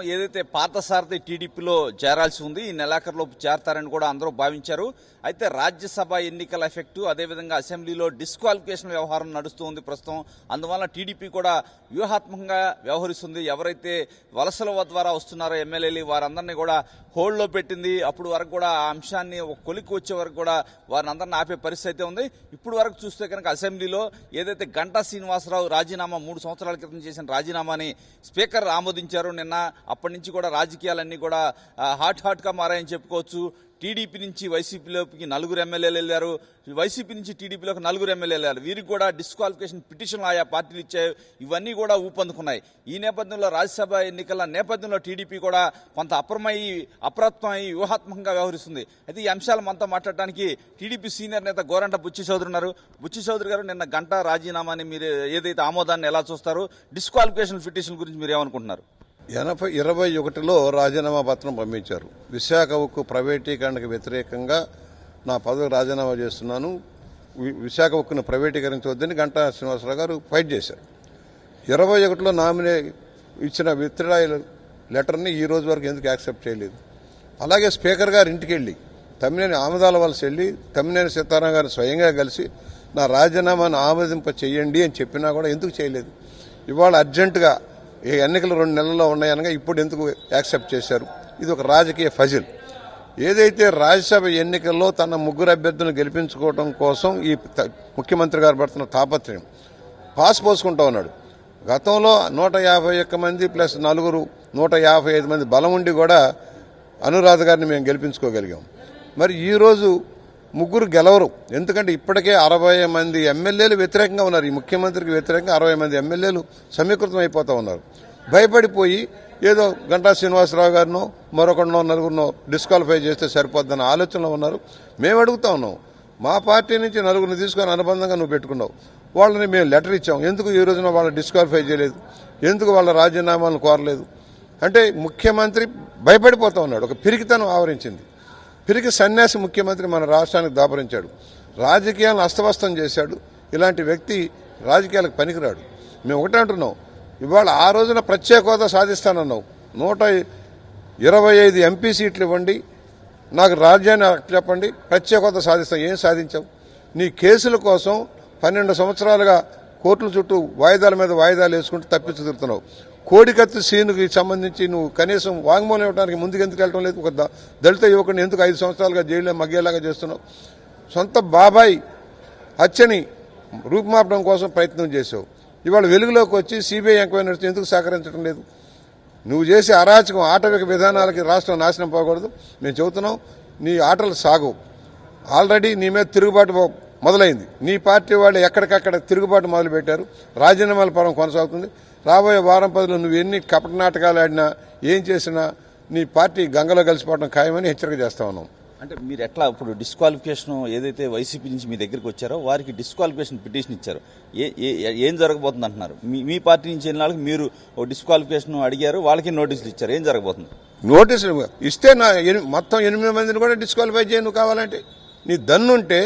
ఏదైతే పార్థసారథి టీడీపీలో చేరాల్సి ఉంది ఈ నెలాఖరులోపు చేరతారని కూడా అందరూ భావించారు. అయితే రాజ్యసభ ఎన్నికల ఎఫెక్టు అదేవిధంగా అసెంబ్లీలో డిస్క్వాలిఫికేషన్ వ్యవహారం నడుస్తుంది ప్రస్తుతం. అందువల్ల టీడీపీ కూడా వ్యూహాత్మకంగా వ్యవహరిస్తుంది. ఎవరైతే వలసల ద్వారా వస్తున్నారో ఎమ్మెల్యేలు వారందరినీ కూడా హోల్డ్లో పెట్టింది. అప్పుడు వరకు కూడా ఆ అంశాన్ని ఒక కొలిక్కి వచ్చే వరకు కూడా వారిని అందరినీ ఆపే పరిస్థితి అయితే ఉంది. ఇప్పుడు వరకు చూస్తే కనుక అసెంబ్లీలో ఏదైతే గంటా శ్రీనివాసరావు రాజీనామా 3 సంవత్సరాల క్రితం చేసిన రాజీనామాని స్పీకర్ ఆమోదించారు నిన్న. అప్పటి నుంచి కూడా రాజకీయాలన్నీ కూడా హాట్గా మారాయని చెప్పుకోవచ్చు. టీడీపీ నుంచి వైసీపీలోకి 4 ఎమ్మెల్యేలు వెళ్ళారు, వైసీపీ నుంచి టీడీపీలోకి 4 ఎమ్మెల్యేలు వెళ్ళారు. వీరికి కూడా డిస్క్వాలిఫికేషన్ పిటిషన్లు ఆయా పార్టీలు ఇచ్చాయి. ఇవన్నీ కూడా ఊపందుకున్నాయి. ఈ నేపథ్యంలో రాజ్యసభ ఎన్నికల నేపథ్యంలో టీడీపీ కూడా కొంత అప్రమత్తమై వ్యూహాత్మకంగా వ్యవహరిస్తుంది. అయితే ఈ అంశాలు మనతో మాట్లాడడానికి టీడీపీ సీనియర్ నేత గోరంట బుచ్చి చౌదరి ఉన్నారు. బుచ్చి చౌదరి గారు, నిన్న గంటా రాజీనామాని మీరు ఏదైతే ఆమోదాన్ని ఎలా చూస్తారు, డిస్క్వాలిఫికేషన్ పిటిషన్ గురించి మీరు ఏమనుకుంటున్నారు? 21లో రాజీనామా పత్రం పంపించారు. విశాఖ ఉక్కు ప్రైవేటీకరణకు వ్యతిరేకంగా నా పదవికి రాజీనామా చేస్తున్నాను, విశాఖ ఉక్కును ప్రైవేటీకరించవద్దని గంటా శ్రీనివాసరావు గారు ఫైట్ చేశారు. 21లో నామినే ఇచ్చిన విత్డ్రాయల్ లెటర్ని ఈ రోజు వరకు ఎందుకు యాక్సెప్ట్ చేయలేదు? అలాగే స్పీకర్ గారు ఇంటికి వెళ్లి తమ్మినేని ఆమదాల వలస వెళ్లి తమ్మినేని సీతారాం గారిని స్వయంగా కలిసి నా రాజీనామాను ఆమోదింప చేయండి అని చెప్పినా కూడా ఎందుకు చేయలేదు? ఇవాళ అర్జెంటుగా ఈ ఎన్నికలు 2 నెలల్లో ఉన్నాయనగా ఇప్పుడు ఎందుకు యాక్సెప్ట్ చేశారు? ఇది ఒక రాజకీయ ఫజిల్. ఏదైతే రాజ్యసభ ఎన్నికల్లో తన 3 అభ్యర్థులను గెలిపించుకోవడం కోసం ఈ ముఖ్యమంత్రి గారు పడుతున్న తాపత్రయం పాస్ పోసుకుంటా ఉన్నాడు. గతంలో 151 మంది ప్లస్ 4 155 మంది బలం ఉండి కూడా అనురాధ గారిని మేము గెలిపించుకోగలిగాం. మరి ఈరోజు 3 గెలవరు. ఎందుకంటే ఇప్పటికే 60 మంది ఎమ్మెల్యేలు వ్యతిరేకంగా ఉన్నారు. ఈ ముఖ్యమంత్రికి వ్యతిరేకంగా 60 మంది ఎమ్మెల్యేలు సమీకృతం అయిపోతా ఉన్నారు. భయపడిపోయి ఏదో గంటా శ్రీనివాసరావు గారినో మరొకరినో 4 డిస్క్వాలిఫై చేస్తే సరిపోద్దన్న ఆలోచనలో ఉన్నారు. మేము అడుగుతా ఉన్నాం, మా పార్టీ నుంచి 4 తీసుకొని అనుబంధంగా నువ్వు పెట్టుకున్నావు, వాళ్ళని మేము లెటర్ ఇచ్చాం, ఎందుకు ఈ రోజున వాళ్ళు డిస్క్వాలిఫై చేయలేదు? ఎందుకు వాళ్ళ రాజీనామాలను కోరలేదు? అంటే ముఖ్యమంత్రి భయపడిపోతా ఉన్నాడు. ఒక పిరికితనం ఆవరించింది. పిరికి సన్యాసి ముఖ్యమంత్రి మన రాష్ట్రానికి దాపరించాడు. రాజకీయాలను అస్తవ్యస్తం చేశాడు. ఇలాంటి వ్యక్తి రాజకీయాలకు పనికిరాడు. మేము ఒకటే అంటున్నాం, ఇవాళ ఆ రోజున ప్రత్యేక హోదా సాధిస్తానన్నావు, 125 ఎంపీ సీట్లు ఇవ్వండి, నాకు రాజ్యాన్ని చెప్పండి, ప్రత్యేక హోదా సాధిస్తాం. ఏం సాధించావు? నీ కేసుల కోసం 12 సంవత్సరాలుగా కోర్టుల చుట్టూ వాయిదాల మీద వాయిదాలు వేసుకుంటూ తప్పించి తిరుగుతున్నావు. కోడికత్తి సీనుకి సంబంధించి నువ్వు కనీసం వాంగ్మూలం ఇవ్వడానికి ముందుకు ఎందుకు వెళ్ళటం లేదు? ఒక దళిత యువకుడిని ఎందుకు 5 సంవత్సరాలుగా జైల్లో మగ్గేలాగా చేస్తున్నావు? సొంత బాబాయ్ హత్యని రూపుమాపడం కోసం ప్రయత్నం చేసావు. ఇవాళ వెలుగులోకి వచ్చి సిబిఐ ఎంక్వైరీ నడిచి ఎందుకు సహకరించడం లేదు? నువ్వు చేసే అరాచకం ఆటవిక విధానాలకి రాష్ట్రం నాశనం పోకూడదు. మేము చెబుతున్నాం, నీ ఆటలు సాగు. ఆల్రెడీ నీ మీద తిరుగుబాటు మొదలైంది. నీ పార్టీ వాళ్ళు ఎక్కడికక్కడ తిరుగుబాటు మొదలుపెట్టారు. రాజీనామాల పరం కొనసాగుతుంది. రాబోయే వారం 10 నువ్వు ఎన్ని కపట నాటకాలు ఆడినా ఏం చేసినా నీ పార్టీ గంగలో కలిసిపోవడం ఖాయమని హెచ్చరిక చేస్తా ఉన్నాం. అంటే మీరు ఎట్లా ఇప్పుడు డిస్క్వాలిఫికేషన్ ఏదైతే వైసీపీ నుంచి మీ దగ్గరికి వచ్చారో వారికి డిస్క్వాలిఫికేషన్ పిటిషన్ ఇచ్చారు, ఏం జరగబోతుంది అంటున్నారు? మీ పార్టీ నుంచి వెళ్ళిన వాళ్ళకి మీరు డిస్క్వాలిఫికేషన్ అడిగారు, వాళ్ళకి నోటీసులు ఇచ్చారు, ఏం జరగబోతుంది? నోటీసులు ఇస్తే మొత్తం 8 మందిని కూడా డిస్క్వాలిఫై చేయి. నువ్వు కావాలంటే నీ దన్నుంటే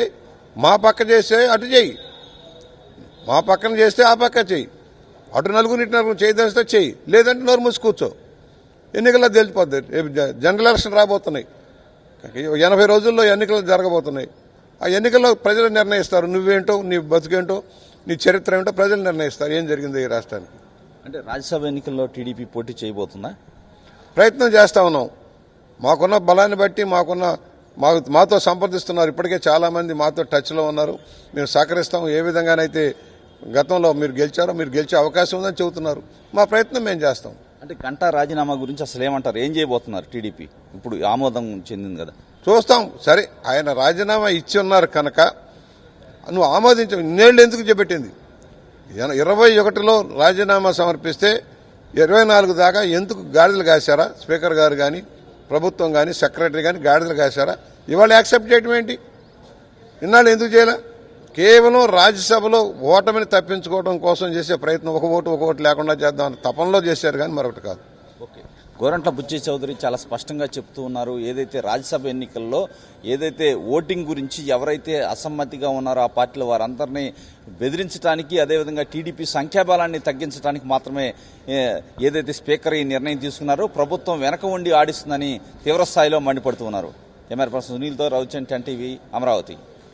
మా పక్క చేస్తే అటు చేయి, మా పక్కన చేస్తే ఆ పక్క చేయి, అటు 4 ఇటు 4 చేయదలిస్తే చేయి, లేదంటే నోరు మూసి కూర్చో. ఎన్నికల్లో తెలిసిపోద్ది. జనరల్ ఎలక్షన్ రాబోతున్నాయి, 80 రోజుల్లో ఎన్నికలు జరగబోతున్నాయి. ఆ ఎన్నికల్లో ప్రజలు నిర్ణయిస్తారు. నువ్వేంటో, నీ బతుకేంటో, నీ చరిత్ర ఏంటో ప్రజలు నిర్ణయిస్తారు ఏం జరిగిందో ఈ రాష్ట్రానికి. అంటే రాజ్యసభ ఎన్నికల్లో టీడీపీ పోటీ చేయబోతుందా? ప్రయత్నం చేస్తా ఉన్నాం. మాకున్న బలాన్ని బట్టి మాతో సంప్రదిస్తున్నారు. ఇప్పటికే చాలా మంది మాతో టచ్లో ఉన్నారు. మేము సహకరిస్తాం. ఏ విధంగానైతే గతంలో మీరు గెలిచారో మీరు గెలిచే అవకాశం ఉందని చెబుతున్నారు. మా ప్రయత్నం మేము చేస్తాం. అంటే గంటా రాజీనామా గురించి అసలు ఏమంటారు? ఏం చేయబోతున్నారు? టీడీపీ ఇప్పుడు ఆమోదం చెందింది కదా, చూస్తాం. సరే, ఆయన రాజీనామా ఇచ్చి ఉన్నారు కనుక నువ్వు ఆమోదించవు. ఇన్నేళ్లు ఎందుకు చేపట్టింది? 21లో రాజీనామా సమర్పిస్తే 24 దాకా ఎందుకు గాడిదలు కాశారా? స్పీకర్ గారు కానీ ప్రభుత్వం కానీ సెక్రటరీ కానీ గాడిదలు కాశారా? ఇవాళ యాక్సెప్ట్ చేయడం ఏంటి? ఇన్నాళ్ళు ఎందుకు చేయాల? కేవలం రాజ్యసభలో ఓటమిని తప్పించుకోవడం కోసం చేసే ప్రయత్నం, ఒక ఓటు లేకుండా చేద్దామని తపనలో చేశారు కానీ మరొకటి కాదు. ఓకే, గోరంట్ల బుచ్చి చౌదరి చాలా స్పష్టంగా చెప్తూ ఉన్నారు. ఏదైతే రాజ్యసభ ఎన్నికల్లో ఏదైతే ఓటింగ్ గురించి ఎవరైతే అసమ్మతిగా ఉన్నారో ఆ పార్టీల వారందరినీ బెదిరించడానికి, అదేవిధంగా టీడీపీ సంఖ్యాబలాన్ని తగ్గించడానికి మాత్రమే ఏదైతే స్పీకర్ ఈ నిర్ణయం తీసుకున్నారో ప్రభుత్వం వెనక ఉండి ఆడిస్తుందని తీవ్రస్థాయిలో మండిపడుతూ ఉన్నారు. కెమెరా పర్సన్ సునీల్తో రవిచంద్, 10 టీవీ, అమరావతి.